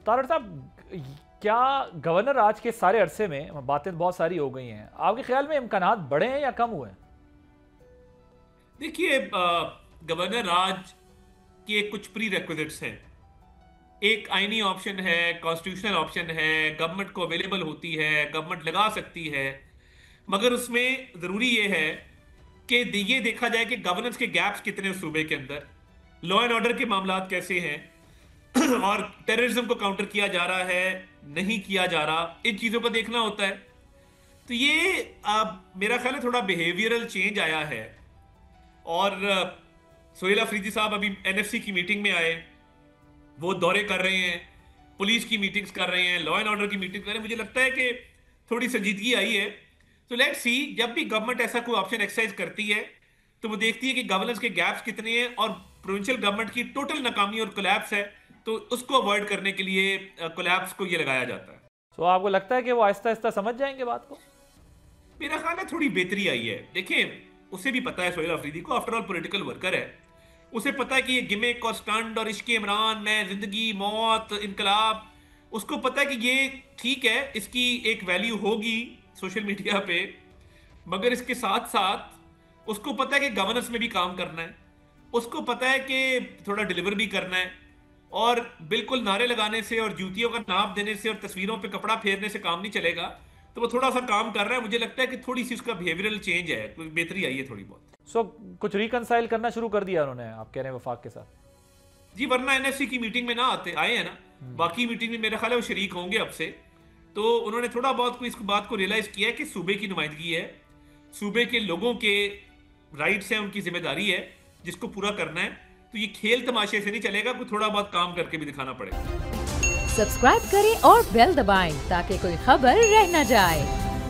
तारड़ साहब, क्या गवर्नर आज के सारे अरसे में बातें बहुत सारी हो गई हैं, आपके ख्याल में इम्कानात बढ़े हैं या कम हुए हैं? देखिए, गवर्नर राज के कुछ प्री रेक्विजिट्स हैं। एक आईनी ऑप्शन है, कॉन्स्टिट्यूशनल ऑप्शन है, गवर्नमेंट को अवेलेबल होती है, गवर्नमेंट लगा सकती है। मगर उसमें जरूरी ये है कि ये देखा जाए कि गवर्नेंस के गैप्स कितने हैं उस सूबे के अंदर, लॉ एंड ऑर्डर के मामलात कैसे हैं और टेररिज्म को काउंटर किया जा रहा है, नहीं किया जा रहा, इन चीजों को देखना होता है। तो ये मेरा ख्याल है थोड़ा बिहेवियरल चेंज आया है। और सोहेल अफरीदी साहब अभी एनएफसी की मीटिंग में आए, वो दौरे कर रहे हैं, पुलिस की मीटिंग्स कर रहे हैं, लॉ एंड ऑर्डर की मीटिंग कर रहे हैं। मुझे लगता है कि थोड़ी संजीदगी आई है। तो लेट्स सी, जब भी गवर्नमेंट ऐसा कोई ऑप्शन एक्सरसाइज करती है तो वो देखती है कि गवर्नेंस के गैप्स कितने हैं और प्रोविंशियल गवर्नमेंट की टोटल नाकामी और कोलैप्स है, तो उसको अवॉइड करने के लिए कोलैप्स को ये लगाया जाता है। तो आपको लगता है कि वो आहिस्ता आहिस्ता समझ जाएंगे बात को? मेरा ख्याल है थोड़ी बेहतरी आई है। देखिए, उसे भी पता है, सोहेल अफरीदी को, आफ्टर ऑल पॉलिटिकल वर्कर है, उसे पता है कि ये गिमिक और स्टंट और इश्क इमरान में जिंदगी मौत इनकलाब, उसको पता है कि ये ठीक है, इसकी एक वैल्यू होगी सोशल मीडिया पे, मगर इसके साथ साथ उसको पता है कि गवर्नेंस में भी काम करना है, उसको पता है कि थोड़ा डिलीवर भी करना है। और बिल्कुल नारे लगाने से और जूतियों का नाप देने से और तस्वीरों पे कपड़ा फेरने से काम नहीं चलेगा। तो वो थोड़ा सा काम कर रहा है। मुझे लगता है कि थोड़ी सी उसका बिहेवियरल चेंज है, कोई बेहतरी आई है थोड़ी बहुत। कुछ रिकनसाइल करना शुरू कर दिया उन्होंने, आप कह रहे हैं, वफाक के साथ? जी, वरना एनएफसी की मीटिंग में ना आए हैं ना, बाकी मीटिंग में मेरा ख्याल है वो शरीक होंगे अब से। तो उन्होंने थोड़ा बहुत को इस बात को रियलाइज किया है कि सूबे की नुमाइंदगी है, सूबे के लोगों के राइट्स हैं, उनकी जिम्मेदारी है जिसको पूरा करना है। तो ये खेल तमाशे से नहीं चलेगा, कोई थोड़ा बहुत काम करके भी दिखाना पड़ेगा। सब्सक्राइब करें और बेल दबाएं ताकि कोई खबर रह न जाए।